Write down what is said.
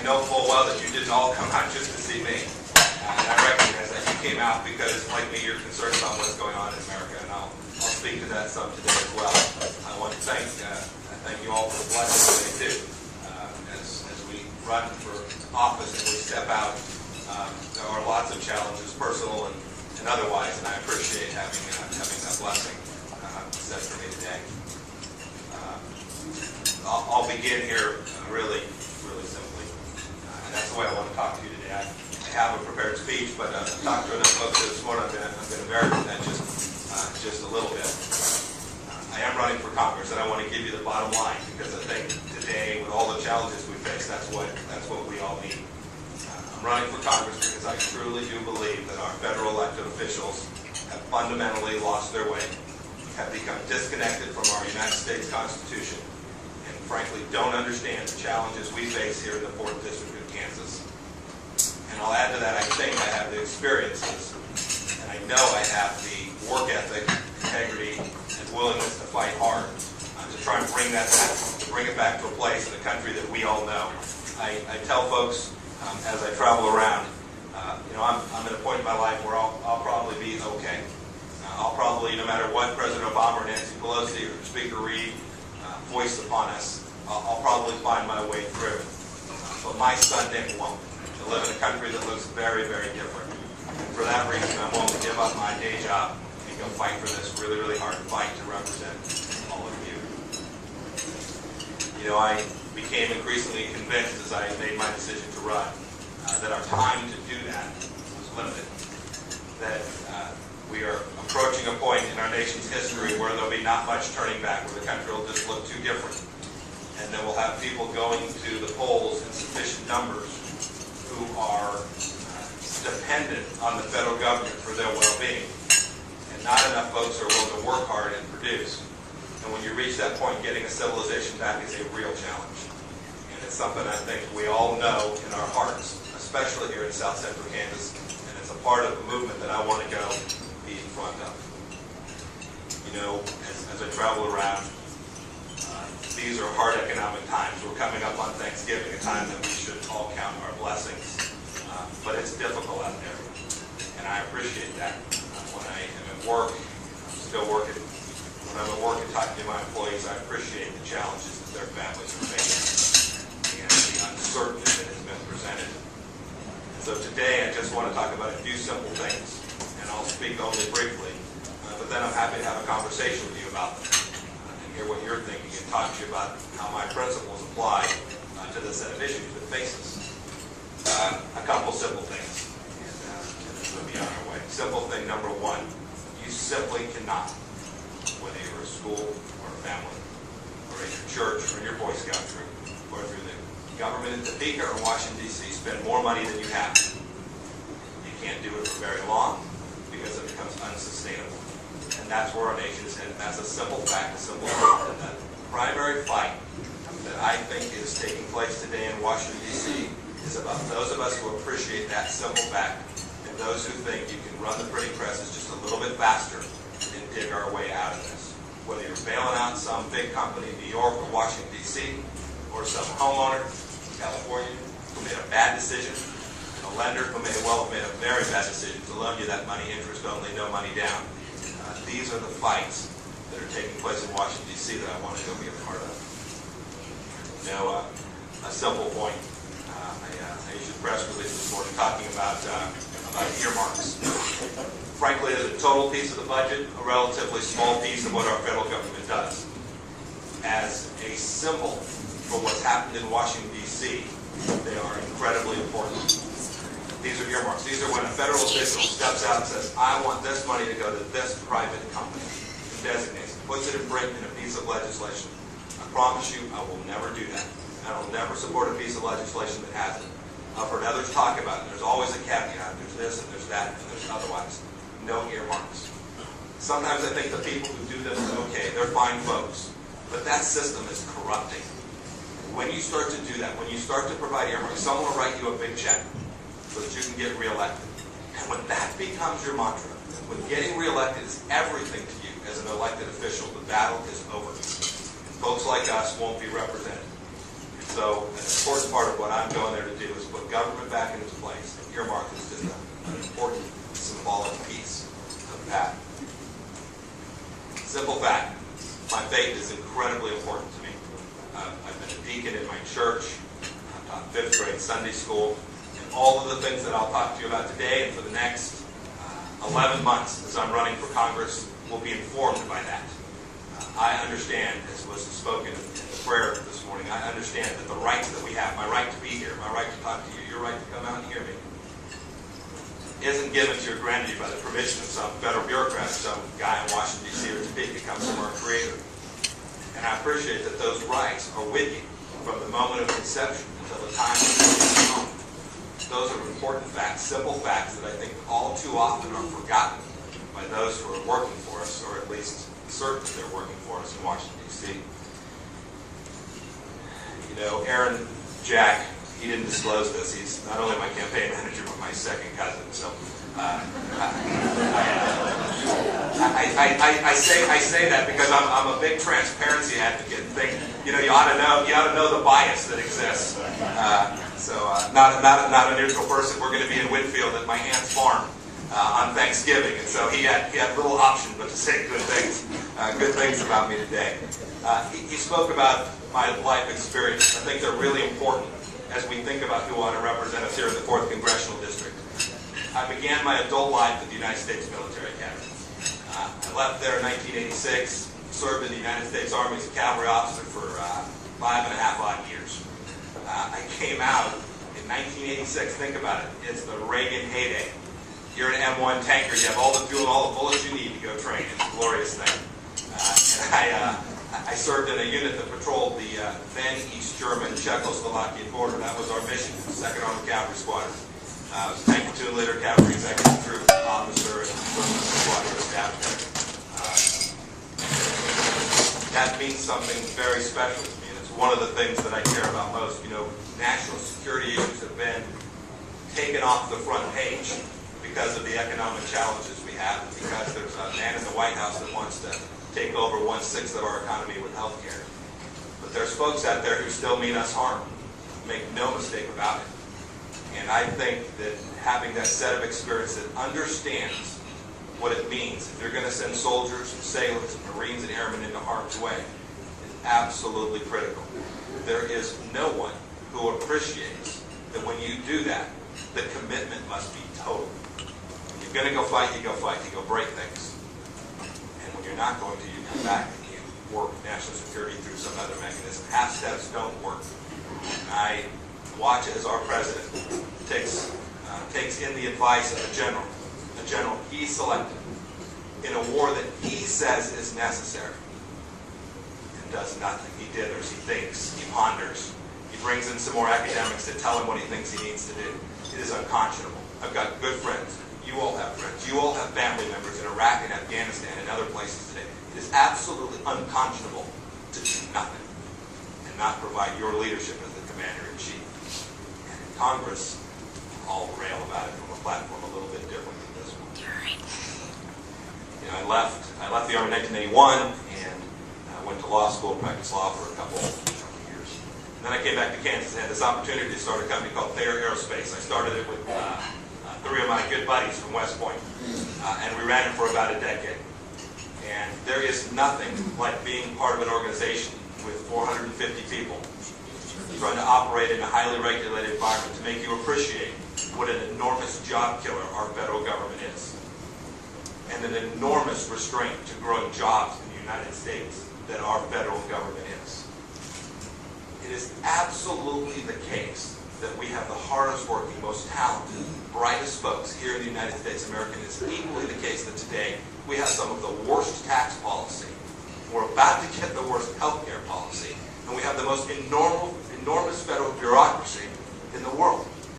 know full well that you didn't all come out just to see me. And I recognize that you came out because, like me, you're concerned about what's going on in America, and I'll speak to that some today as well. I want to thank you all for the blessings today, too. As we run for office and we step out, there are lots of challenges, personal and otherwise, and I appreciate having that blessing set for me today. I'll begin here really simply, and that's the way I want to talk to you today. I have a prepared speech, but I've talked to enough folks this morning. I'm going to vary from that just a little bit. I am running for Congress, and I want to give you the bottom line, because I think today, with all the challenges we face, that's what we all need. I'm running for Congress because I truly do believe that our federal elected officials have fundamentally lost their way, have become disconnected from our United States Constitution, and frankly don't understand the challenges we face here in the 4th District of Kansas. And I'll add to that, I think I have the experiences, and I know I have the work ethic, integrity, and willingness to fight hard to try and bring that back, to bring it back to a place in the country that we all know. I tell folks as I travel around, I'm at a point in my life where I'll probably be okay. I'll probably, no matter what President Obama or Nancy Pelosi or Speaker Reed voice upon us, I'll probably find my way through. But my son Nick won't. To live in a country that looks very, very different. And for that reason, I'm willing to give up my day job and go fight for this really, really hard fight to represent all of you. I became increasingly convinced as I made my decision to run that our time to do that was limited. That we are approaching a point in our nation's history where there'll be not much turning back, where the country will just look too different. And then we'll have people going to the polls in sufficient numbers who are dependent on the federal government for their well-being. And not enough folks are willing to work hard and produce. And when you reach that point, getting a civilization back is a real challenge. And it's something I think we all know in our hearts, especially here in South Central Kansas. And it's a part of the movement that I want to go be in front of. As I travel around, these are hard economic times. We're coming up on Thanksgiving, a time that we should all count our blessings. But it's difficult out there. And I appreciate that. When I am at work, I'm still working. When I'm at work and talking to my employees, I appreciate the challenges that their families are facing and the uncertainty that has been presented. And so today, I just want to talk about a few simple things, and I'll speak only briefly, but then I'm happy to have a conversation with you about them and hear what you're thinking and talk to you about how my principles apply to the set of issues that face us. A couple simple things, and this will be on our way. Simple thing number one, you simply cannot, whether you're a school or a family, or in your church, or in your Boy Scout troop, or through the government in Topeka or Washington, D.C., spend more money than you have. You can't do it for very long because it becomes unsustainable. And that's where our nation is headed. That's a simple fact, a simple truth. And the primary fight that I think is taking place today in Washington, D.C. is about those of us who appreciate that simple fact and those who think you can run the printing presses just a little bit faster and dig our way out of this. Whether you're bailing out some big company in New York or Washington, D.C., or some homeowner in California who made a bad decision, and a lender who may well have made a very bad decision to loan you that money interest only, no money down. These are the fights that are taking place in Washington, D.C. that I want to go be a part of. A simple point. I issued a press release this morning talking about earmarks. Frankly, as a total piece of the budget, a relatively small piece of what our federal government does. As a symbol for what's happened in Washington, D.C., they are incredibly important. These are earmarks. These are when a federal official steps out and says, I want this money to go to this private company, and designates it, puts it in print in a piece of legislation. I promise you, I will never do that. I will never support a piece of legislation that has it. I've heard others talk about it. There's always a caveat. There's this, and there's that, and there's otherwise. No earmarks. Sometimes I think the people who do this, okay, they're fine folks. But that system is corrupting. When you start to do that, when you start to provide earmarks, someone will write you a big check so that you can get reelected. And when that becomes your mantra, when getting reelected is everything to you as an elected official, the battle is over. And folks like us won't be represented. And so an important part of what I'm going there to do is put government back in its place. And earmark is just an important symbolic piece of that. Simple fact, my faith is incredibly important to me. I've been a deacon in my church. I've taught 5th grade Sunday school. And all of the things that I'll talk to you about today and for the next 11 months as I'm running for Congress will be informed by that. I understand, as was spoken in the prayer this morning, I understand that the rights that we have, my right to be here, my right to talk to you, your right to come out and hear me, isn't given to your grandeur by the permission of some federal bureaucrat or some guy in Washington, D.C. or Topeka. It comes from our Creator. And I appreciate that those rights are with you from the moment of conception until the time of your home. Those are important facts, simple facts that I think all too often are forgotten by those who are working for us, or at least certain that they're working for us in Washington, D.C. You know, Aaron Jack, he didn't disclose this. He's not only my campaign manager, but my second cousin. So I say that because I'm a big transparency advocate and think, you know, you ought to know the bias that exists. Not a neutral person. We're going to be in Whitfield at my aunt's farm on Thanksgiving, and so he had little option but to say good things about me today. He spoke about my life experience. I think they're really important as we think about who ought to represent us here in the 4th Congressional District. I began my adult life at the United States Military Academy. I left there in 1986, served in the United States Army as a cavalry officer for 5.5 odd years. I came out in 1986. Think about it. It's the Reagan heyday. You're an M1 tanker. You have all the fuel and all the bullets you need to go train. It's a glorious thing. I served in a unit that patrolled the then East German Czechoslovakian border. That was our mission, 2nd Armored Cavalry Squadron. I was tank platoon leader, cavalry executive troop officer, and squadron staff there. That means something very special to me, and it's one of the things that I care about most. You know, national security issues have been taken off the front page because of the economic challenges we have, and because there's a man in the White House that wants to take over 1/6 of our economy with health care. But there's folks out there who still mean us harm. Make no mistake about it. And I think that having that set of experience that understands what it means if you're going to send soldiers and sailors and Marines and airmen into harm's way is absolutely critical. There is no one who appreciates that when you do that, the commitment must be total. When you're going to go fight, you go break things. And when you're not going to, you come back and you work national security through some other mechanism. Half steps don't work. And I watch as our president takes in the advice of a general he selected in a war that he says is necessary, and does nothing. He dithers, he thinks, he ponders. He brings in some more academics to tell him what he thinks he needs to do. It is unconscionable. I've got good friends. You all have friends. You all have family members in Iraq and Afghanistan and other places today. It is absolutely unconscionable to do nothing and not provide your leadership as the commander-in-chief. And in Congress, I'll rail about it from a platform a little bit different than this one. You know, I left the Army in 1981 and went to law school, practiced law for a couple years. And then I came back to Kansas and had this opportunity to start a company called Thayer Aerospace. I started it with 3 of my good buddies from West Point, and we ran it for about a decade. And there is nothing like being part of an organization with 450 people trying to operate in a highly regulated environment to make you appreciate what an enormous job killer our federal government is, and an enormous restraint to growing jobs in the United States that our federal government is. It is absolutely the case that we have the hardest working, most talented, brightest folks here in the United States. American. It's equally the case that today we have some of the worst tax policy. We're about to get the worst health care policy, and we have the most enormous federal bureaucracy in the world.